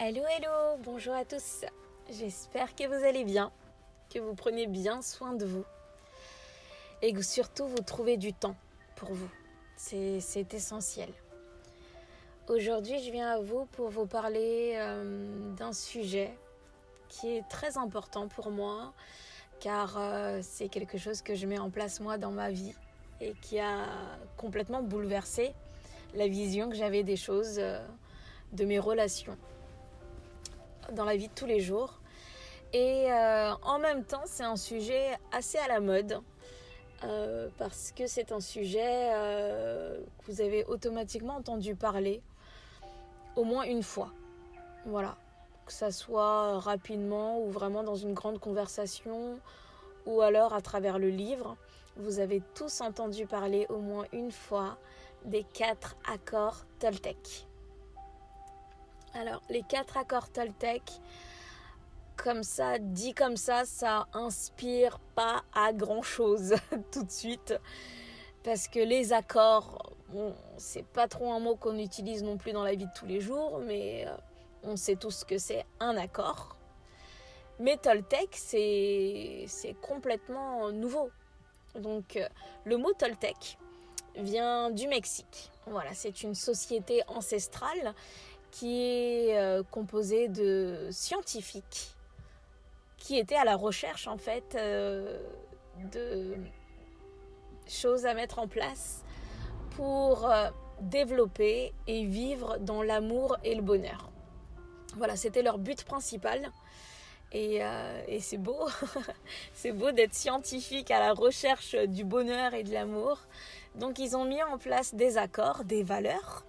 Hello, hello, bonjour à tous. J'espère que vous allez bien, que vous prenez bien soin de vous et que surtout vous trouvez du temps pour vous. C'est essentiel. Aujourd'hui, je viens à vous pour vous parler d'un sujet qui est très important pour moi car c'est quelque chose que je mets en place moi dans ma vie et qui a complètement bouleversé la vision que j'avais des choses, de mes relations dans la vie de tous les jours. Et en même temps, c'est un sujet assez à la mode parce que c'est un sujet que vous avez automatiquement entendu parler au moins une fois. Voilà. Que ça soit rapidement ou vraiment dans une grande conversation ou alors à travers le livre. Vous avez tous entendu parler au moins une fois des 4 accords Toltec. Alors, les 4 accords Toltec, comme ça, dit comme ça inspire pas à grand chose tout de suite. Parce que les accords, bon, c'est pas trop un mot qu'on utilise non plus dans la vie de tous les jours, mais on sait tous que c'est un accord. Mais Toltec, c'est complètement nouveau. Donc, le mot Toltec vient du Mexique. Voilà, c'est une société ancestrale qui est composée de scientifiques qui étaient à la recherche en fait de choses à mettre en place pour développer et vivre dans l'amour et le bonheur. Voilà, c'était leur but principal. Et c'est beau, c'est beau d'être scientifique à la recherche du bonheur et de l'amour. Donc ils ont mis en place des accords, des valeurs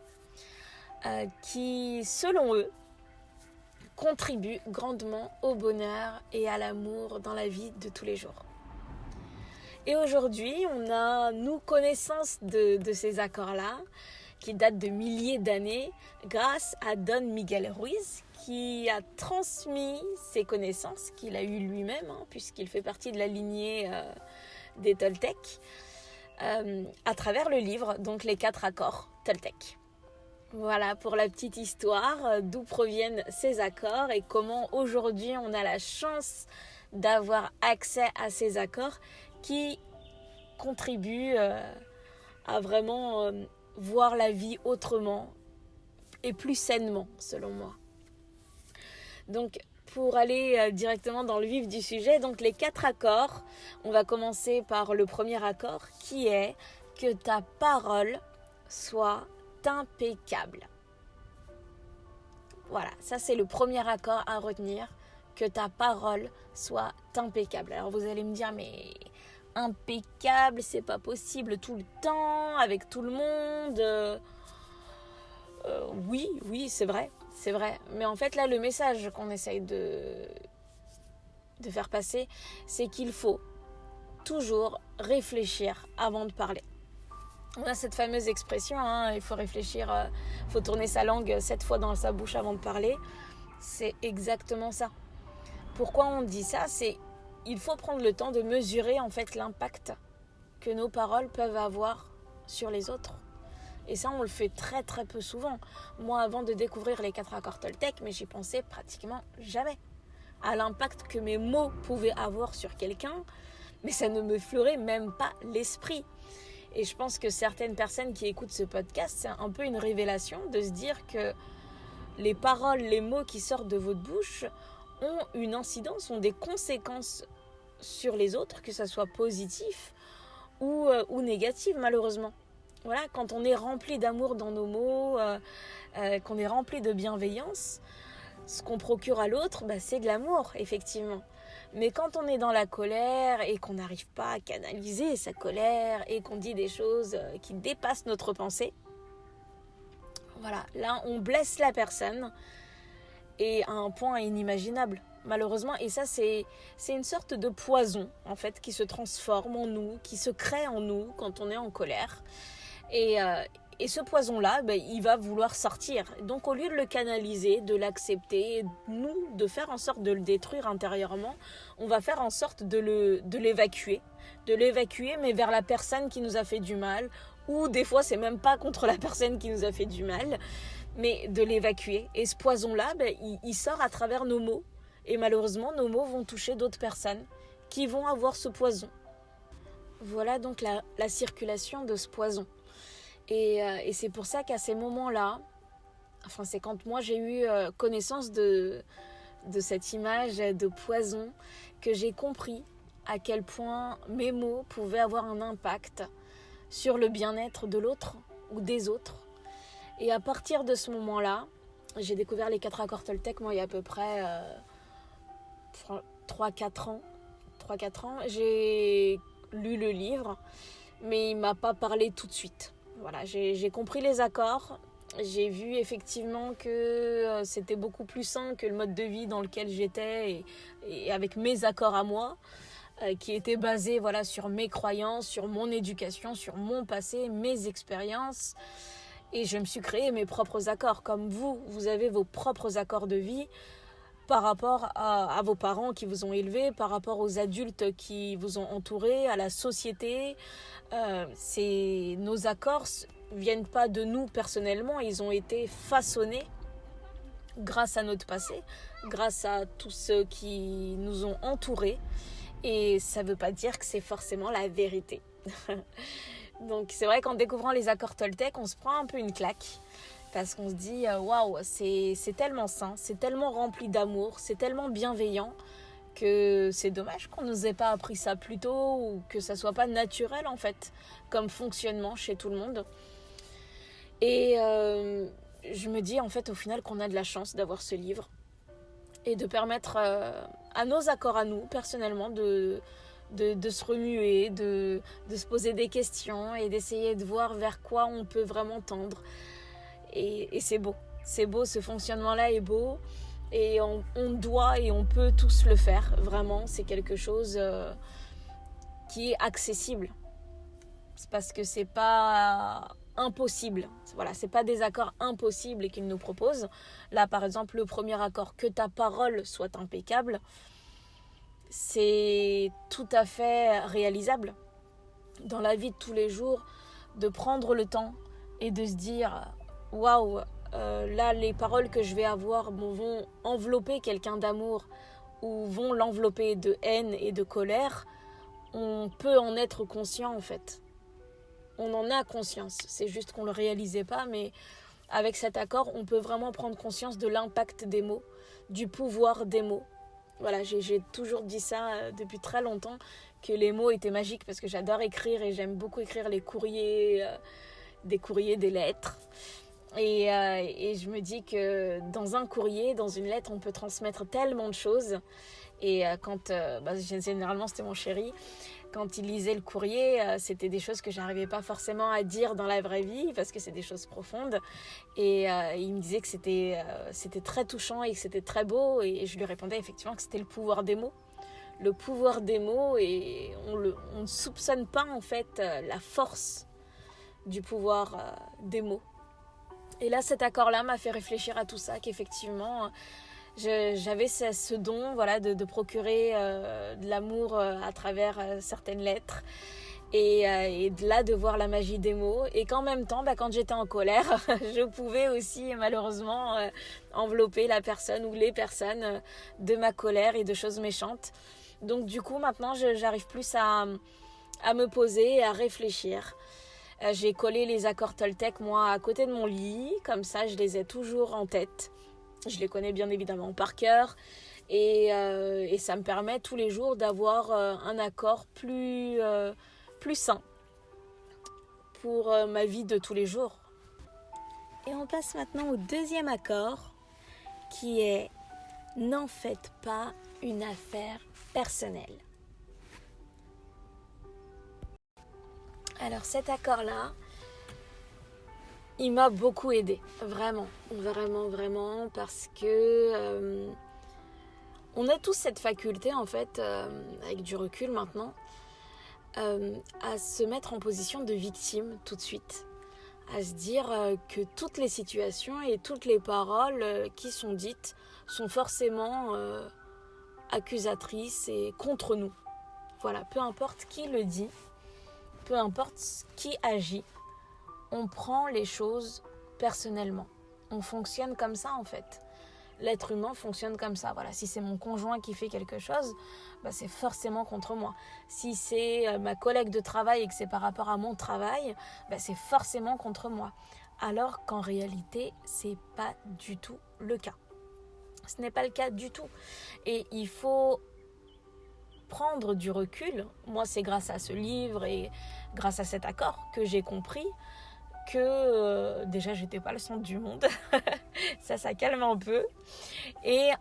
qui, selon eux, contribuent grandement au bonheur et à l'amour dans la vie de tous les jours. Et aujourd'hui, on a, nous, connaissance de ces accords-là, qui datent de milliers d'années, grâce à Don Miguel Ruiz, qui a transmis ses connaissances, qu'il a eues lui-même, puisqu'il fait partie de la lignée des Toltec, à travers le livre, donc les 4 accords Toltec. Voilà pour la petite histoire, d'où proviennent ces accords et comment aujourd'hui on a la chance d'avoir accès à ces accords qui contribuent à vraiment voir la vie autrement et plus sainement selon moi. Donc pour aller directement dans le vif du sujet, donc les 4 accords, on va commencer par le premier accord qui est que ta parole soit impeccable. Voilà, ça c'est le premier accord à retenir, que ta parole soit impeccable. Alors vous allez me dire, mais impeccable, c'est pas possible tout le temps, avec tout le monde. Oui, c'est vrai. Mais en fait là, le message qu'on essaye de faire passer, c'est qu'il faut toujours réfléchir avant de parler. On a cette fameuse expression, il faut réfléchir, faut tourner sa langue 7 fois dans sa bouche avant de parler. C'est exactement ça. Pourquoi on dit ça ? Il faut prendre le temps de mesurer en fait l'impact que nos paroles peuvent avoir sur les autres. Et ça, on le fait très très peu souvent. Moi, avant de découvrir les 4 accords Toltec, mais j'y pensais pratiquement jamais à l'impact que mes mots pouvaient avoir sur quelqu'un, mais ça ne me fleurait même pas l'esprit. Et je pense que certaines personnes qui écoutent ce podcast, c'est un peu une révélation de se dire que les paroles, les mots qui sortent de votre bouche ont une incidence, ont des conséquences sur les autres, que ça soit positif ou négatif malheureusement. Voilà, quand on est rempli d'amour dans nos mots, qu'on est rempli de bienveillance, ce qu'on procure à l'autre, c'est de l'amour, effectivement. Mais quand on est dans la colère et qu'on n'arrive pas à canaliser sa colère et qu'on dit des choses qui dépassent notre pensée, voilà, là on blesse la personne et à un point inimaginable, malheureusement. Et ça, c'est une sorte de poison, en fait, qui se transforme en nous, qui se crée en nous quand on est en colère. Et ce poison-là, il va vouloir sortir. Donc au lieu de le canaliser, de l'accepter, nous, de faire en sorte de le détruire intérieurement, on va faire en sorte de l'évacuer. De l'évacuer, mais vers la personne qui nous a fait du mal. Ou des fois, c'est même pas contre la personne qui nous a fait du mal, mais de l'évacuer. Et ce poison-là, il sort à travers nos mots. Et malheureusement, nos mots vont toucher d'autres personnes qui vont avoir ce poison. Voilà donc la circulation de ce poison. Et c'est pour ça qu'à ces moments-là, enfin c'est quand moi j'ai eu connaissance de cette image de poison que j'ai compris à quel point mes mots pouvaient avoir un impact sur le bien-être de l'autre ou des autres. Et à partir de ce moment-là, j'ai découvert les 4 accords Toltec, moi il y a à peu près 3-4 ans. J'ai lu le livre, mais il ne m'a pas parlé tout de suite. Voilà, j'ai compris les accords, j'ai vu effectivement que c'était beaucoup plus sain que le mode de vie dans lequel j'étais et avec mes accords à moi, qui étaient basés voilà, sur mes croyances, sur mon éducation, sur mon passé, mes expériences. Et je me suis créé mes propres accords. Comme vous avez vos propres accords de vie par rapport à vos parents qui vous ont élevé, par rapport aux adultes qui vous ont entouré, à la société. Nos accords viennent pas de nous personnellement, ils ont été façonnés grâce à notre passé, grâce à tous ceux qui nous ont entourés. Et ça veut pas dire que c'est forcément la vérité. Donc c'est vrai qu'en découvrant les accords Toltec, on se prend un peu une claque. Parce qu'on se dit, waouh, c'est tellement sain, c'est tellement rempli d'amour, c'est tellement bienveillant que c'est dommage qu'on nous ait pas appris ça plus tôt ou que ça soit pas naturel en fait, comme fonctionnement chez tout le monde. Et je me dis en fait au final qu'on a de la chance d'avoir ce livre et de permettre à nos accords à nous, personnellement, de se remuer, de se poser des questions et d'essayer de voir vers quoi on peut vraiment tendre. Et c'est beau, ce fonctionnement-là est beau et on doit et on peut tous le faire, vraiment, c'est quelque chose qui est accessible. C'est parce que c'est pas impossible, voilà, c'est pas des accords impossibles qu'ils nous proposent. Là par exemple le premier accord, que ta parole soit impeccable, c'est tout à fait réalisable dans la vie de tous les jours, de prendre le temps et de se dire waouh, là les paroles que je vais avoir vont envelopper quelqu'un d'amour ou vont l'envelopper de haine et de colère. On peut en être conscient en fait. On en a conscience, c'est juste qu'on ne le réalisait pas, mais avec cet accord, on peut vraiment prendre conscience de l'impact des mots, du pouvoir des mots. Voilà, j'ai toujours dit ça depuis très longtemps, que les mots étaient magiques parce que j'adore écrire et j'aime beaucoup écrire les courriers, des lettres. Et je me dis que dans un courrier, dans une lettre, on peut transmettre tellement de choses. Et généralement c'était mon chéri, quand il lisait le courrier, c'était des choses que j'arrivais pas forcément à dire dans la vraie vie parce que c'est des choses profondes. Et il me disait que c'était très touchant et que c'était très beau. Et je lui répondais effectivement que c'était le pouvoir des mots. Le pouvoir des mots, et on ne soupçonne pas en fait la force du pouvoir des mots. Et là, cet accord-là m'a fait réfléchir à tout ça, qu'effectivement, j'avais ce don voilà, de procurer de l'amour à travers certaines lettres. Et de là, de voir la magie des mots. Et qu'en même temps, quand j'étais en colère, je pouvais aussi malheureusement envelopper la personne ou les personnes de ma colère et de choses méchantes. Donc du coup, maintenant, j'arrive plus à me poser et à réfléchir. J'ai collé les accords Toltec, moi, à côté de mon lit. Comme ça, je les ai toujours en tête. Je les connais bien évidemment par cœur. Et ça me permet tous les jours d'avoir un accord plus sain pour ma vie de tous les jours. Et on passe maintenant au deuxième accord, qui est « N'en faites pas une affaire personnelle ». Alors cet accord-là, il m'a beaucoup aidée, vraiment, parce que on a tous cette faculté, en fait, avec du recul maintenant, à se mettre en position de victime tout de suite, à se dire que toutes les situations et toutes les paroles qui sont dites sont forcément accusatrices et contre nous. Voilà, peu importe qui le dit, peu importe qui agit, on prend les choses personnellement. On fonctionne comme ça en fait. L'être humain fonctionne comme ça. Voilà, si c'est mon conjoint qui fait quelque chose, c'est forcément contre moi. Si c'est ma collègue de travail et que c'est par rapport à mon travail, c'est forcément contre moi. Alors qu'en réalité, c'est pas du tout le cas. Ce n'est pas le cas du tout. Et il faut prendre du recul. Moi, c'est grâce à ce livre et grâce à cet accord que j'ai compris que déjà j'étais pas le centre du monde. ça calme un peu. Et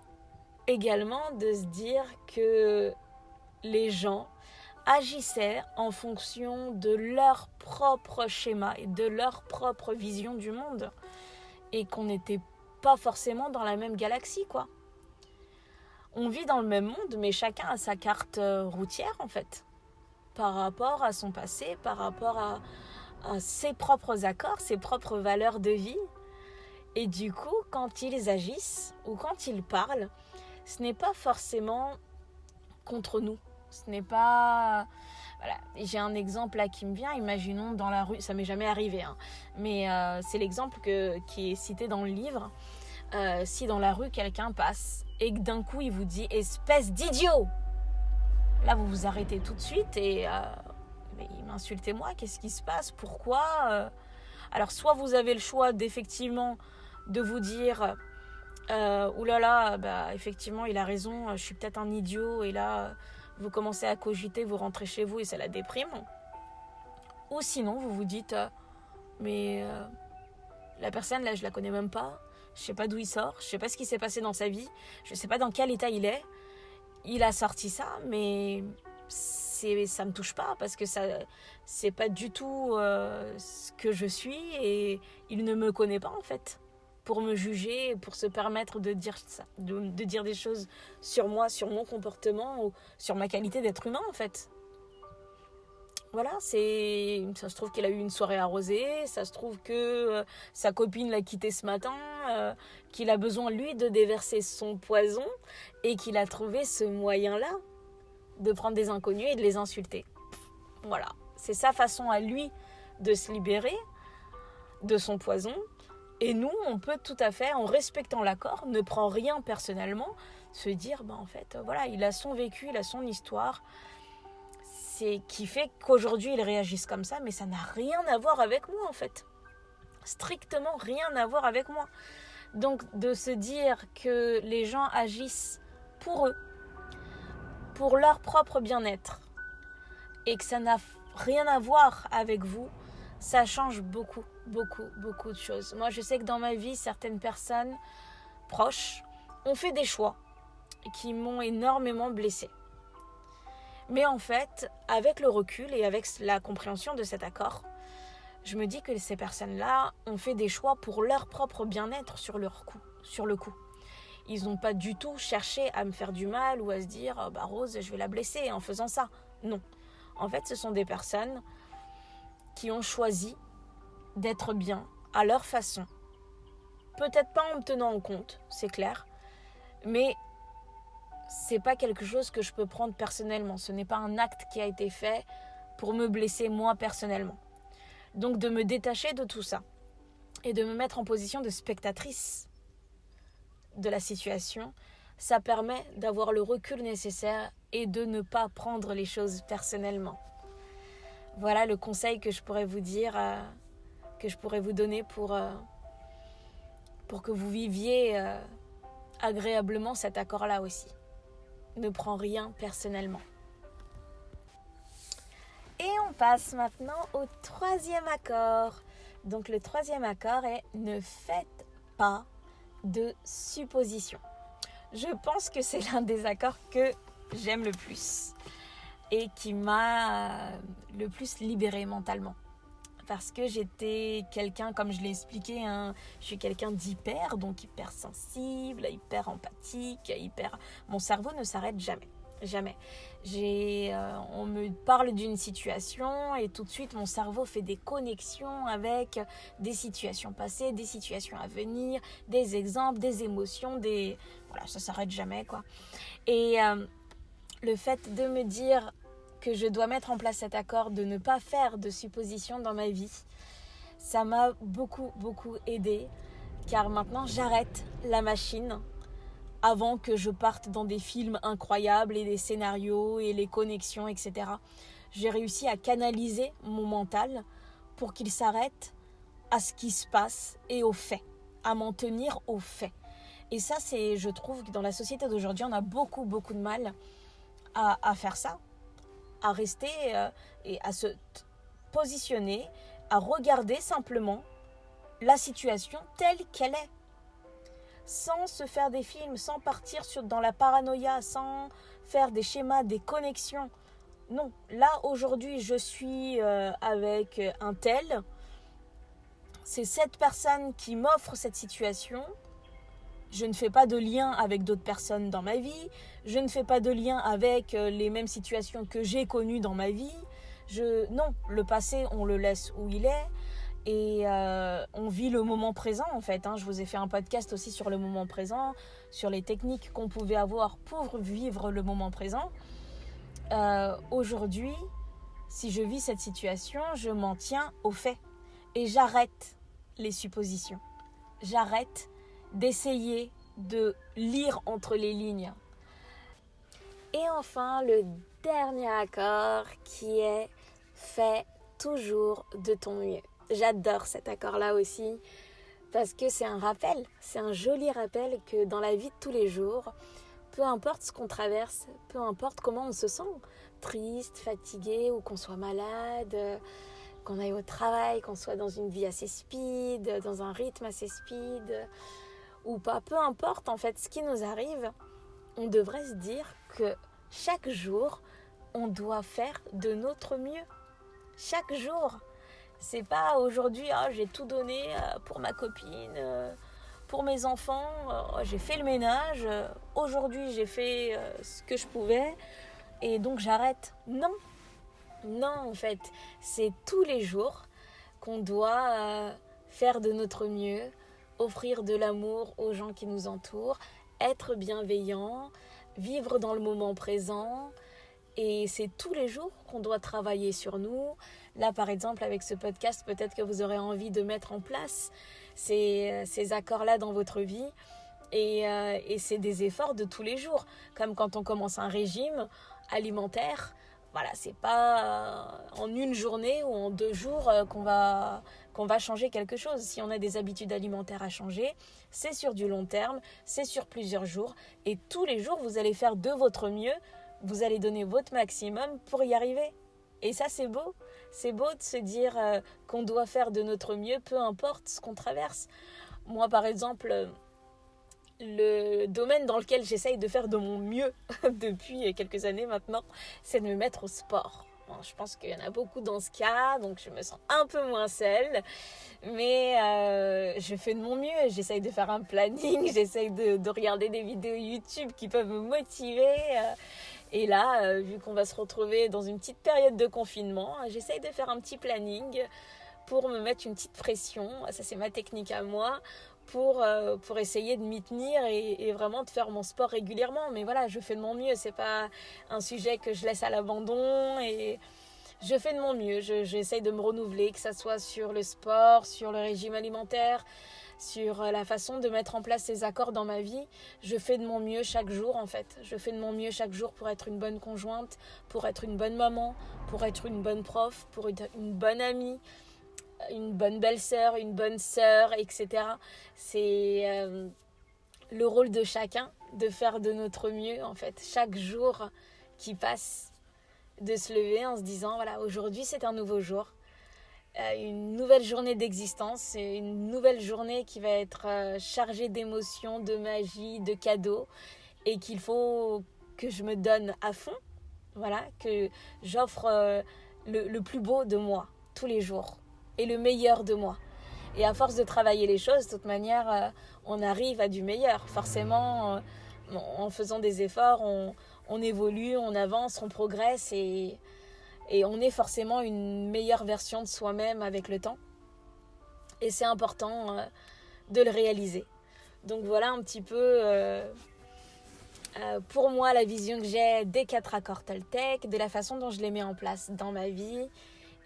également de se dire que les gens agissaient en fonction de leur propre schéma et de leur propre vision du monde. Et qu'on n'était pas forcément dans la même galaxie, quoi. On vit dans le même monde, mais chacun a sa carte routière, en fait. Par rapport à son passé, par rapport à ses propres accords, ses propres valeurs de vie. Et du coup, quand ils agissent ou quand ils parlent, ce n'est pas forcément contre nous. Ce n'est pas... Voilà. J'ai un exemple là qui me vient. Imaginons dans la rue, ça m'est jamais arrivé, mais c'est l'exemple qui est cité dans le livre. Si dans la rue, quelqu'un passe et que d'un coup, il vous dit « espèce d'idiot !» Là, vous vous arrêtez tout de suite et... mais insultez-moi, qu'est-ce qui se passe? Pourquoi? Alors, soit vous avez le choix d'effectivement de vous dire oulala, effectivement, il a raison, je suis peut-être un idiot, et là, vous commencez à cogiter, vous rentrez chez vous et ça la déprime. Ou sinon, vous vous dites mais la personne, là, je la connais même pas, je sais pas d'où il sort, je sais pas ce qui s'est passé dans sa vie, je sais pas dans quel état il est, il a sorti ça, mais... ça me touche pas parce que ça c'est pas du tout ce que je suis et il ne me connaît pas en fait pour me juger, pour se permettre de dire ça, de dire des choses sur moi, sur mon comportement ou sur ma qualité d'être humain en fait. Voilà, ça se trouve qu'il a eu une soirée arrosée, ça se trouve que sa copine l'a quitté ce matin, qu'il a besoin lui de déverser son poison et qu'il a trouvé ce moyen-là de prendre des inconnus et de les insulter. Voilà, c'est sa façon à lui de se libérer de son poison. Et nous, on peut tout à fait, en respectant l'accord, ne prend rien personnellement, se dire, en fait, voilà, il a son vécu, il a son histoire, c'est qui fait qu'aujourd'hui, il réagisse comme ça, mais ça n'a rien à voir avec moi, en fait. Strictement rien à voir avec moi. Donc, de se dire que les gens agissent pour eux, pour leur propre bien-être, et que ça n'a rien à voir avec vous, ça change beaucoup de choses. Moi, je sais que dans ma vie, certaines personnes proches ont fait des choix qui m'ont énormément blessée. Mais en fait, avec le recul et avec la compréhension de cet accord, je me dis que ces personnes-là ont fait des choix pour leur propre bien-être sur le coup. Ils n'ont pas du tout cherché à me faire du mal ou à se dire « Rose, je vais la blesser en faisant ça ». Non. En fait, ce sont des personnes qui ont choisi d'être bien à leur façon. Peut-être pas en me tenant en compte, c'est clair, mais c'est pas quelque chose que je peux prendre personnellement. Ce n'est pas un acte qui a été fait pour me blesser moi personnellement. Donc de me détacher de tout ça et de me mettre en position de spectatrice de la situation, ça permet d'avoir le recul nécessaire et de ne pas prendre les choses personnellement. Voilà le conseil que je pourrais vous dire, que je pourrais vous donner pour que vous viviez agréablement cet accord-là aussi. Ne prends rien personnellement. Et on passe maintenant au troisième accord. Donc le troisième accord est « Ne faites pas de suppositions ». Je pense que c'est l'un des accords que j'aime le plus et qui m'a le plus libérée mentalement. Parce que j'étais quelqu'un, comme je l'ai expliqué, je suis quelqu'un d'hyper, donc hyper sensible, hyper empathique, mon cerveau ne s'arrête jamais. Jamais. On me parle d'une situation et tout de suite mon cerveau fait des connexions avec des situations passées, des situations à venir, des exemples, des émotions, voilà, ça s'arrête jamais quoi. Et le fait de me dire que je dois mettre en place cet accord de ne pas faire de suppositions dans ma vie, ça m'a beaucoup aidée car maintenant j'arrête la machine avant que je parte dans des films incroyables et des scénarios et les connexions, etc. J'ai réussi à canaliser mon mental pour qu'il s'arrête à ce qui se passe et aux faits, à m'en tenir aux faits. Et ça, je trouve que dans la société d'aujourd'hui, on a beaucoup de mal à faire ça, à rester et à se positionner, à regarder simplement la situation telle qu'elle est, sans se faire des films, sans partir dans la paranoïa, sans faire des schémas, des connexions. Non, là aujourd'hui je suis avec un tel, c'est cette personne qui m'offre cette situation, je ne fais pas de lien avec d'autres personnes dans ma vie, je ne fais pas de lien avec les mêmes situations que j'ai connues dans ma vie. Non, le passé on le laisse où il est. Et on vit le moment présent en fait. Je vous ai fait un podcast aussi sur le moment présent, sur les techniques qu'on pouvait avoir pour vivre le moment présent. Aujourd'hui, si je vis cette situation, je m'en tiens aux faits. Et j'arrête les suppositions. J'arrête d'essayer de lire entre les lignes. Et enfin, le dernier accord qui est « fais toujours de ton mieux ». J'adore cet accord-là aussi parce que c'est un rappel, c'est un joli rappel que dans la vie de tous les jours, peu importe ce qu'on traverse, peu importe comment on se sent, triste, fatigué ou qu'on soit malade, qu'on aille au travail, qu'on soit dans une vie assez speed, dans un rythme assez speed ou pas, peu importe en fait ce qui nous arrive, on devrait se dire que chaque jour, on doit faire de notre mieux. Chaque jour. C'est pas aujourd'hui, j'ai tout donné pour ma copine, pour mes enfants, j'ai fait le ménage, aujourd'hui j'ai fait ce que je pouvais et donc j'arrête. Non, en fait, c'est tous les jours qu'on doit faire de notre mieux, offrir de l'amour aux gens qui nous entourent, être bienveillant, vivre dans le moment présent. Et c'est tous les jours qu'on doit travailler sur nous. Là, par exemple, avec ce podcast, peut-être que vous aurez envie de mettre en place ces accords-là dans votre vie. Et c'est des efforts de tous les jours. Comme quand on commence un régime alimentaire. Voilà, c'est pas en une journée ou en 2 jours qu'on va changer quelque chose. Si on a des habitudes alimentaires à changer, c'est sur du long terme, c'est sur plusieurs jours. Et tous les jours, vous allez faire de votre mieux. Vous allez donner votre maximum pour y arriver. Et ça, c'est beau. C'est beau de se dire qu'on doit faire de notre mieux, peu importe ce qu'on traverse. Moi, par exemple, le domaine dans lequel j'essaye de faire de mon mieux depuis quelques années maintenant, c'est de me mettre au sport. Bon, je pense qu'il y en a beaucoup dans ce cas, donc je me sens un peu moins seule. Mais je fais de mon mieux. J'essaye de faire un planning, j'essaye de regarder des vidéos YouTube qui peuvent me motiver. Et là, vu qu'on va se retrouver dans une petite période de confinement, j'essaye de faire un petit planning pour me mettre une petite pression. Ça, c'est ma technique à moi pour essayer de m'y tenir et vraiment de faire mon sport régulièrement. Mais voilà, je fais de mon mieux. C'est pas un sujet que je laisse à l'abandon et je fais de mon mieux. J'essaye de me renouveler, que ça soit sur le sport, sur le régime alimentaire, sur la façon de mettre en place ces accords dans ma vie. Je fais de mon mieux chaque jour en fait. Je fais de mon mieux chaque jour pour être une bonne conjointe, pour être une bonne maman, pour être une bonne prof, pour être une bonne amie, une bonne belle-sœur, une bonne sœur, etc. C'est le rôle de chacun de faire de notre mieux en fait. Chaque jour qui passe, de se lever en se disant voilà, aujourd'hui c'est un nouveau jour. Une nouvelle journée d'existence, une nouvelle journée qui va être chargée d'émotions, de magie, de cadeaux et qu'il faut que je me donne à fond, voilà, que j'offre le plus beau de moi tous les jours et le meilleur de moi. Et à force de travailler les choses, de toute manière, on arrive à du meilleur. Forcément, en faisant des efforts, on évolue, on avance, on progresse et on est forcément une meilleure version de soi-même avec le temps. Et c'est important de le réaliser. Donc voilà un petit peu pour moi la vision que j'ai des 4 accords Toltec, de la façon dont je les mets en place dans ma vie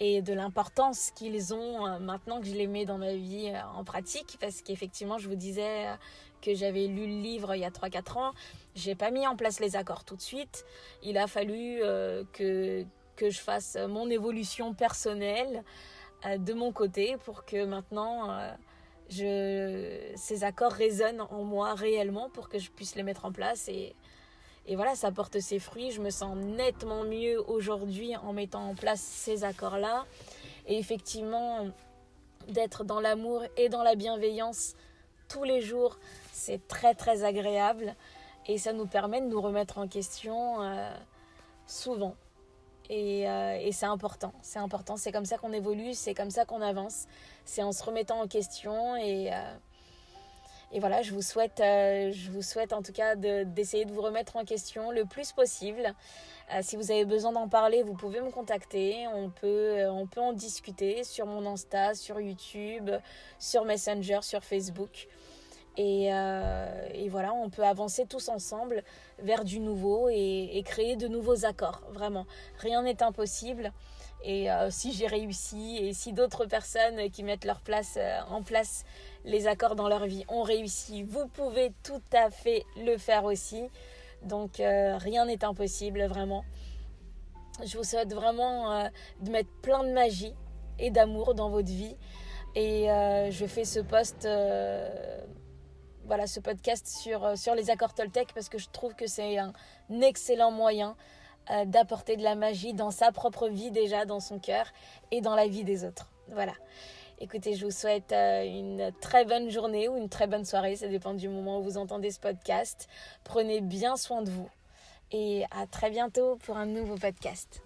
et de l'importance qu'ils ont maintenant que je les mets dans ma vie en pratique, parce qu'effectivement je vous disais que j'avais lu le livre il y a 3-4 ans, j'ai pas mis en place les accords tout de suite, il a fallu que je fasse mon évolution personnelle de mon côté pour que maintenant ces accords résonnent en moi réellement pour que je puisse les mettre en place et voilà, ça porte ses fruits. Je me sens nettement mieux aujourd'hui en mettant en place ces accords-là. Et effectivement, d'être dans l'amour et dans la bienveillance tous les jours, c'est très très agréable. Et ça nous permet de nous remettre en question souvent. Et c'est important, c'est comme ça qu'on évolue, c'est comme ça qu'on avance. C'est en se remettant en question et voilà, je vous souhaite en tout cas d'essayer de vous remettre en question le plus possible. Si vous avez besoin d'en parler, vous pouvez me contacter. On peut en discuter sur mon Insta, sur YouTube, sur Messenger, sur Facebook. Et voilà, on peut avancer tous ensemble vers du nouveau et créer de nouveaux accords. Vraiment, rien n'est impossible. Et si j'ai réussi et si d'autres personnes qui mettent en place les accords dans leur vie ont réussi, vous pouvez tout à fait le faire aussi. Donc rien n'est impossible, vraiment. Je vous souhaite vraiment de mettre plein de magie et d'amour dans votre vie. Et je fais ce podcast sur les accords Toltec parce que je trouve que c'est un excellent moyen d'apporter de la magie dans sa propre vie déjà, dans son cœur et dans la vie des autres. Voilà. Écoutez, je vous souhaite une très bonne journée ou une très bonne soirée, ça dépend du moment où vous entendez ce podcast. Prenez bien soin de vous et à très bientôt pour un nouveau podcast.